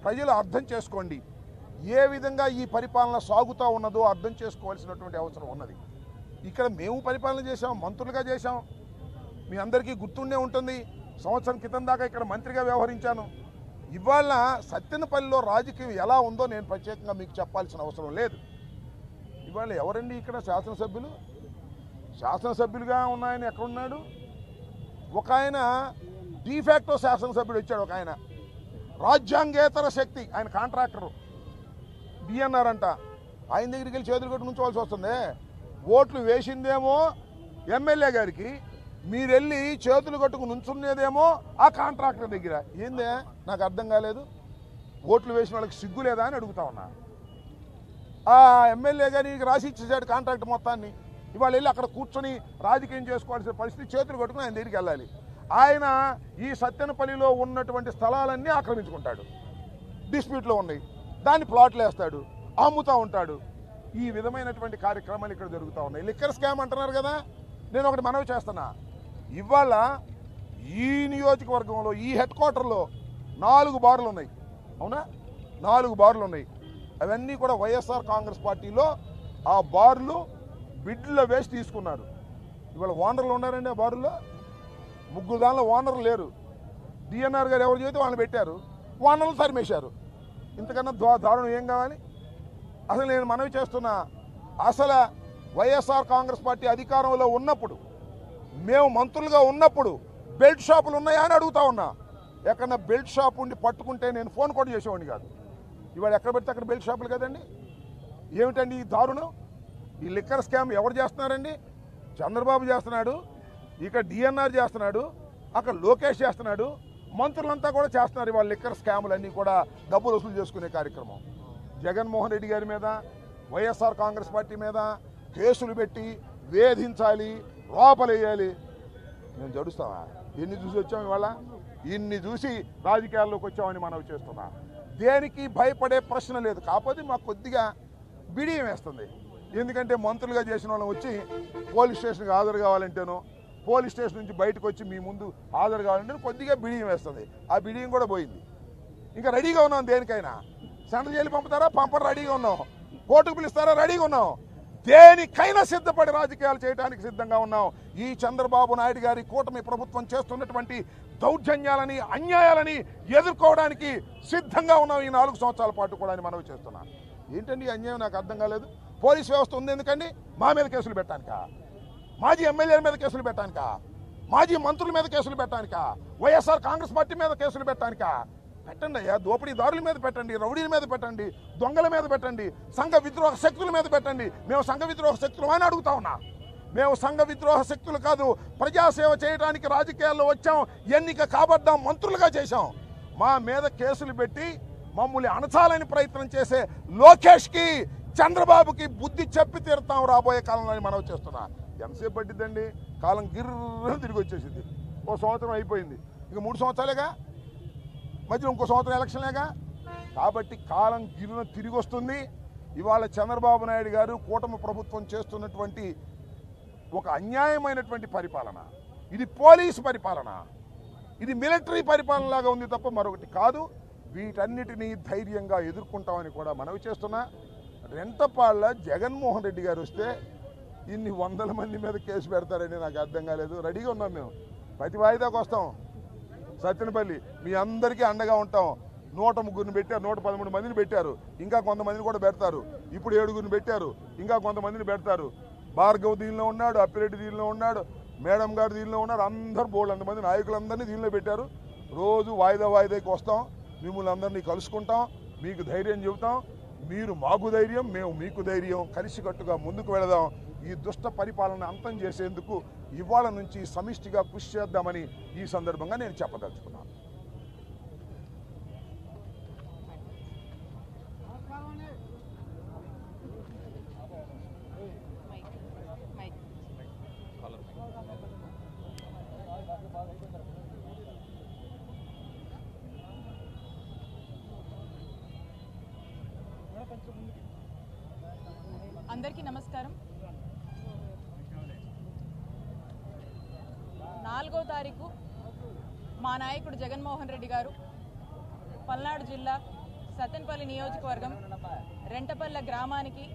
ప్రజలు అర్థం చేసుకోండి. ఏ విధంగా ఈ పరిపాలన సాగుతూ ఉన్నదో అర్థం చేసుకోవాల్సినటువంటి అవసరం ఉన్నది. ఇక్కడ మేము పరిపాలన చేశాం, మంత్రులుగా చేశాం. మీ అందరికీ గుర్తుండే ఉంటుంది. సంవత్సరం క్రితం దాకా ఇక్కడ మంత్రిగా వ్యవహరించాను. ఇవాళ సత్తెనపల్లిలో రాజకీయం ఎలా ఉందో నేను ప్రత్యేకంగా మీకు చెప్పాల్సిన అవసరం లేదు. ఇవాళ ఎవరండి ఇక్కడ శాసనసభ్యులు? శాసనసభ్యులుగా ఉన్నాయని ఎక్కడున్నాడు? ఒక ఆయన డిఫాక్టో శాసనసభ్యుడు వచ్చాడు. ఒక ఆయన రాజ్యాంగేతర శక్తి, ఆయన కాంట్రాక్టరు డిఎన్ఆర్ అంట. ఆయన దగ్గరికి వెళ్ళి చేతులు కట్టు నుంచోవాల్సి వస్తుంది. ఓట్లు వేసిందేమో ఎమ్మెల్యే గారికి, మీరు వెళ్ళి చేతులు కట్టుకు నుంచున్నదేమో ఆ కాంట్రాక్టర్ దగ్గర. ఏందే నాకు అర్థం కాలేదు. ఓట్లు వేసిన వాళ్ళకి సిగ్గు లేదా అని అడుగుతా ఉన్నా. ఆ ఎమ్మెల్యే గారికి రాసి ఇచ్చేసాడు కాంట్రాక్ట్ మొత్తాన్ని. ఇవాళ వెళ్ళి అక్కడ కూర్చొని రాజకీయం చేసుకోవాల్సిన పరిస్థితి, చేతులు కట్టుకుని ఆయన దగ్గరికి వెళ్ళాలి. ఆయన ఈ సత్తెనపల్లిలో ఉన్నటువంటి స్థలాలన్నీ ఆక్రమించుకుంటాడు. డిస్ప్యూట్లో ఉన్నాయి, దాన్ని ప్లాట్లు వేస్తాడు, అమ్ముతూ ఉంటాడు. ఈ విధమైనటువంటి కార్యక్రమాలు ఇక్కడ జరుగుతూ ఉన్నాయి. లిక్కర్ స్కామ్ అంటున్నారు కదా. నేను ఒకటి మనవి చేస్తున్నా. ఇవాళ ఈ నియోజకవర్గంలో ఈ హెడ్ క్వార్టర్లో 4 బార్లు ఉన్నాయి. అవునా? 4 బార్లు ఉన్నాయి. అవన్నీ కూడా వైఎస్ఆర్ కాంగ్రెస్ పార్టీలో ఆ బార్లు బిడ్ల వేసి తీసుకున్నారు. ఇవాళ ఓనర్లు ఉన్నారండి ఆ బారుల్లో. 3 దానిలో ఓనర్లు లేరు. డిఎన్ఆర్ గారు ఎవరు చేస్తే వాళ్ళని పెట్టారు, ఓనర్లు తరిమేశారు. ఇంతకన్నా దారుణం ఏం కావాలి? అసలు నేను మనవి చేస్తున్నా, అసలు వైఎస్ఆర్ కాంగ్రెస్ పార్టీ అధికారంలో ఉన్నప్పుడు, మేము మంత్రులుగా ఉన్నప్పుడు బెల్ట్ షాపులు ఉన్నాయా అని అడుగుతా ఉన్నా. ఎక్కడన్నా బెల్ట్ షాప్ ఉండి పట్టుకుంటే నేను ఫోన్ కూడా చేసేవాడిని కాదు. ఇవాళ ఎక్కడ పెడితే అక్కడ బెల్ట్ షాపులు కదండి. ఏమిటండి ఈ దారుణం? ఈ లిక్కర్ స్కామ్ ఎవరు చేస్తున్నారండి? చంద్రబాబు చేస్తున్నాడు, ఇక్కడ డిఎన్ఆర్ చేస్తున్నాడు, అక్కడ లోకేష్ చేస్తున్నాడు, మంత్రులంతా కూడా చేస్తున్నారు. ఇవాళ లిక్కర్ స్కాములన్నీ కూడా డబ్బులు వసూలు చేసుకునే కార్యక్రమం. జగన్మోహన్ రెడ్డి గారి మీద, వైఎస్ఆర్ కాంగ్రెస్ పార్టీ మీద కేసులు పెట్టి వేధించాలి, లోపలేయాలి. మేము జడుస్తామా? ఎన్ని చూసి వచ్చాం ఇవాళ? ఇన్ని చూసి రాజకీయాల్లోకి వచ్చామని మనవి చేస్తున్నా. దేనికి భయపడే ప్రశ్న లేదు. కాకపోతే మాకు కొద్దిగా బిడియం వేస్తుంది. ఎందుకంటే మంత్రులుగా చేసిన వాళ్ళని వచ్చి పోలీస్ స్టేషన్కి హాజరు కావాలంటేనో, పోలీస్ స్టేషన్ నుంచి బయటకు వచ్చి మీ ముందు హాజరు కావాలంటే కొద్దిగా బిడియం వేస్తుంది. ఆ బిడియం కూడా పోయింది. ఇంకా రెడీగా ఉన్నాం దేనికైనా. Central jail పంపుతారా? పంపరు, రెడీగా ఉన్నాం. కోర్టుకు పిలుస్తారా? రెడీగా ఉన్నాం. దేనికైనా సిద్ధపడి రాజకీయాలు చేయడానికి సిద్ధంగా ఉన్నాం. ఈ చంద్రబాబు నాయుడు గారి కూటమి ప్రభుత్వం చేస్తున్నటువంటి దౌర్జన్యాలని, అన్యాయాలని ఎదుర్కోవడానికి సిద్ధంగా ఉన్నాం ఈ 4 సంవత్సరాల పాటు కూడా అని మనవి చేస్తున్నా. ఏంటండి అన్యాయం? నాకు అర్థం కాలేదు. పోలీస్ వ్యవస్థ ఉంది ఎందుకండి? మా మీద కేసులు పెట్టడానికా? మాజీ ఎమ్మెల్యేల మీద కేసులు పెట్టడానికా? మాజీ మంత్రుల మీద కేసులు పెట్టడానికా? వైఎస్ఆర్ కాంగ్రెస్ పార్టీ మీద కేసులు పెట్టడానికా? పెట్టండి అయ్యా. దోపిడీదారుల మీద పెట్టండి, రౌడీల మీద పెట్టండి, దొంగల మీద పెట్టండి, సంఘ విద్రోహ శక్తుల మీద పెట్టండి. మేము సంఘ విద్రోహ శక్తులు అని అడుగుతా ఉన్నా. మేము సంఘ విద్రోహ శక్తులు కాదు, ప్రజాసేవ చేయడానికి రాజకీయాల్లో వచ్చాం, ఎన్నిక కాబడ్డాం, మంత్రులుగా చేశాం. మా మీద కేసులు పెట్టి మమ్మల్ని అణచాలని ప్రయత్నం చేసే లోకేష్కి, చంద్రబాబుకి బుద్ధి చెప్పి తీరుతాం రాబోయే కాలంలో మనవి చేస్తున్నా. ఎంతసేపు పట్టిద్దండి? కాలం గిర్రని తిరిగి వచ్చేసింది. 1 సంవత్సరం అయిపోయింది, ఇక 3 సంవత్సరాలేగా, మధ్యలో ఇంకో సంవత్సరం ఎలక్షన్లేగా. కాబట్టి కాలం గిర్రన తిరిగి వస్తుంది. ఇవాళ చంద్రబాబు నాయుడు గారు కూటమి ప్రభుత్వం చేస్తున్నటువంటి ఒక అన్యాయమైనటువంటి పరిపాలన, ఇది పోలీసు పరిపాలన, ఇది మిలిటరీ పరిపాలన లాగా ఉంది తప్ప మరొకటి కాదు. వీటన్నిటినీ ధైర్యంగా ఎదుర్కొంటామని కూడా మనవి చేస్తున్నా. రెంటపాళ్ళ జగన్మోహన్ రెడ్డి గారు వస్తే ఇన్ని 100 మంది మీద కేసు పెడతారని నాకు అర్థం కాలేదు. రెడీగా ఉన్నాం మేము, ప్రతి వాయిదాకు వస్తాం. సత్తెనపల్లి మీ అందరికీ అండగా ఉంటాం. 103 పెట్టారు, 113 మందిని పెట్టారు, ఇంకా కొంతమందిని కూడా పెడతారు. ఇప్పుడు 7 పెట్టారు, ఇంకా కొంతమందిని పెడతారు. భార్గవ్ దీనిలో ఉన్నాడు, అప్పిరెడ్డి దీనిలో ఉన్నాడు, మేడం గారు దీనిలో ఉన్నారు. అందరూ బోల్డ్ అంతమంది నాయకులందరినీ దీనిలో పెట్టారు. రోజు వాయిదాకి వస్తాం, మిమ్మల్ని అందరినీ కలుసుకుంటాం, మీకు ధైర్యం చెబుతాం. మీరు మాకు ధైర్యం, మేము మీకు ధైర్యం. కలిసికట్టుగా ముందుకు వెళదాం. ఈ దుష్ట పరిపాలన అంతం చేసేందుకు ఇవాళ నుంచి సమిష్టిగా కృషి చేద్దామని ఈ సందర్భంగా నేను చెప్పదలుచుకున్నాను. అందరికీ నమస్కారం. 4వ తారీఖు మా నాయకుడు జగన్మోహన్ రెడ్డి గారు పల్నాడు జిల్లా సత్తెనపల్లి నియోజకవర్గం రెంటపల్ల గ్రామానికి